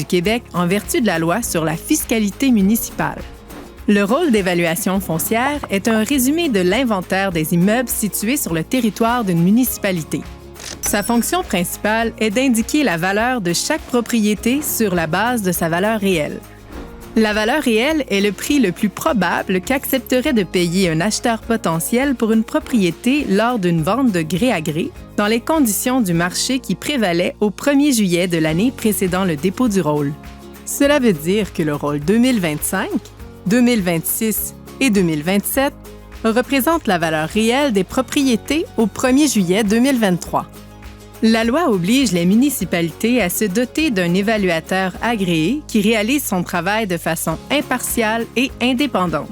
du Québec en vertu de la loi sur la fiscalité municipale. Le rôle d'évaluation foncière est un résumé de l'inventaire des immeubles situés sur le territoire d'une municipalité. Sa fonction principale est d'indiquer la valeur de chaque propriété sur la base de sa valeur réelle. La valeur réelle est le prix le plus probable qu'accepterait de payer un acheteur potentiel pour une propriété lors d'une vente de gré à gré, dans les conditions du marché qui prévalaient au 1er juillet de l'année précédant le dépôt du rôle. Cela veut dire que le rôle 2025, 2026 et 2027 représente la valeur réelle des propriétés au 1er juillet 2023. La loi oblige les municipalités à se doter d'un évaluateur agréé qui réalise son travail de façon impartiale et indépendante.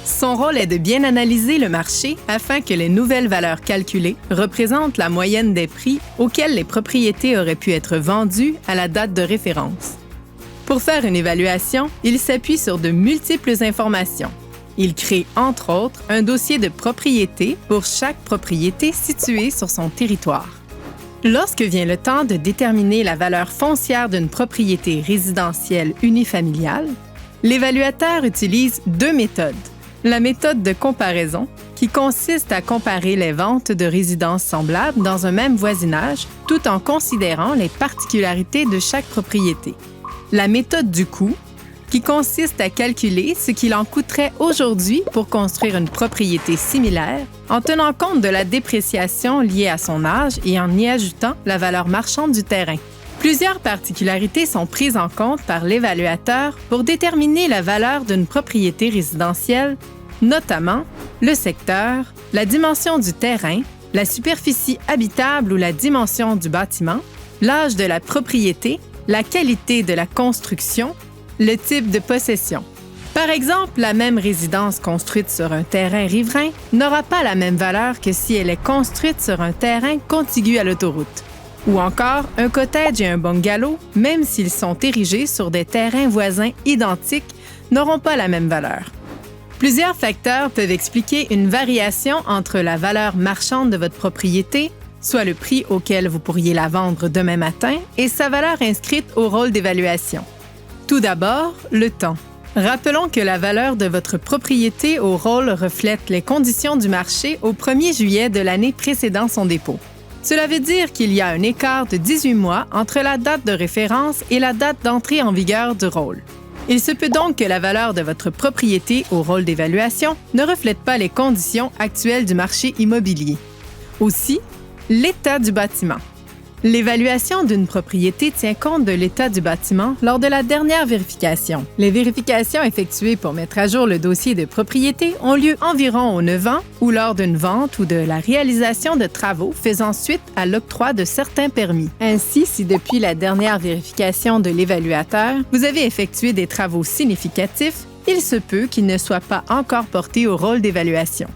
Son rôle est de bien analyser le marché afin que les nouvelles valeurs calculées représentent la moyenne des prix auxquels les propriétés auraient pu être vendues à la date de référence. Pour faire une évaluation, il s'appuie sur de multiples informations. Il crée, entre autres, un dossier de propriété pour chaque propriété située sur son territoire. Lorsque vient le temps de déterminer la valeur foncière d'une propriété résidentielle unifamiliale, l'évaluateur utilise deux méthodes. La méthode de comparaison, qui consiste à comparer les ventes de résidences semblables dans un même voisinage tout en considérant les particularités de chaque propriété. La méthode du coût, qui consiste à calculer ce qu'il en coûterait aujourd'hui pour construire une propriété similaire en tenant compte de la dépréciation liée à son âge et en y ajoutant la valeur marchande du terrain. Plusieurs particularités sont prises en compte par l'évaluateur pour déterminer la valeur d'une propriété résidentielle, notamment le secteur, la dimension du terrain, la superficie habitable ou la dimension du bâtiment, l'âge de la propriété, la qualité de la construction, le type de possession. Par exemple, la même résidence construite sur un terrain riverain n'aura pas la même valeur que si elle est construite sur un terrain contigu à l'autoroute. Ou encore, un cottage et un bungalow, même s'ils sont érigés sur des terrains voisins identiques, n'auront pas la même valeur. Plusieurs facteurs peuvent expliquer une variation entre la valeur marchande de votre propriété, soit le prix auquel vous pourriez la vendre demain matin, et sa valeur inscrite au rôle d'évaluation. Tout d'abord, le temps. Rappelons que la valeur de votre propriété au rôle reflète les conditions du marché au 1er juillet de l'année précédant son dépôt. Cela veut dire qu'il y a un écart de 18 mois entre la date de référence et la date d'entrée en vigueur du rôle. Il se peut donc que la valeur de votre propriété au rôle d'évaluation ne reflète pas les conditions actuelles du marché immobilier. Aussi, l'état du bâtiment. L'évaluation d'une propriété tient compte de l'état du bâtiment lors de la dernière vérification. Les vérifications effectuées pour mettre à jour le dossier de propriété ont lieu environ aux 9 ans ou lors d'une vente ou de la réalisation de travaux faisant suite à l'octroi de certains permis. Ainsi, si depuis la dernière vérification de l'évaluateur, vous avez effectué des travaux significatifs, il se peut qu'ils ne soient pas encore portés au rôle d'évaluation.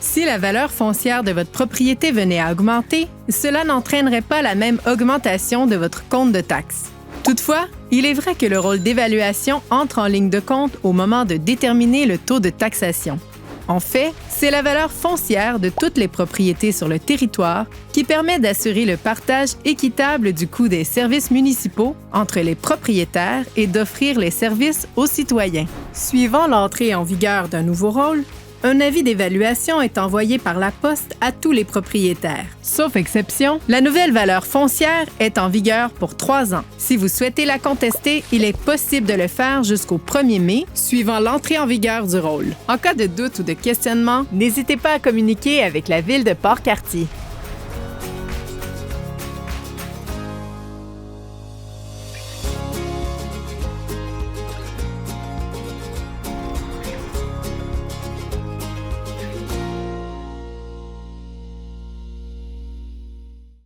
Si la valeur foncière de votre propriété venait à augmenter, cela n'entraînerait pas la même augmentation de votre compte de taxes. Toutefois, il est vrai que le rôle d'évaluation entre en ligne de compte au moment de déterminer le taux de taxation. En fait, c'est la valeur foncière de toutes les propriétés sur le territoire qui permet d'assurer le partage équitable du coût des services municipaux entre les propriétaires et d'offrir les services aux citoyens. Suivant l'entrée en vigueur d'un nouveau rôle, un avis d'évaluation est envoyé par la poste à tous les propriétaires. Sauf exception, la nouvelle valeur foncière est en vigueur pour 3 ans. Si vous souhaitez la contester, il est possible de le faire jusqu'au 1er mai, suivant l'entrée en vigueur du rôle. En cas de doute ou de questionnement, n'hésitez pas à communiquer avec la Ville de Port-Cartier.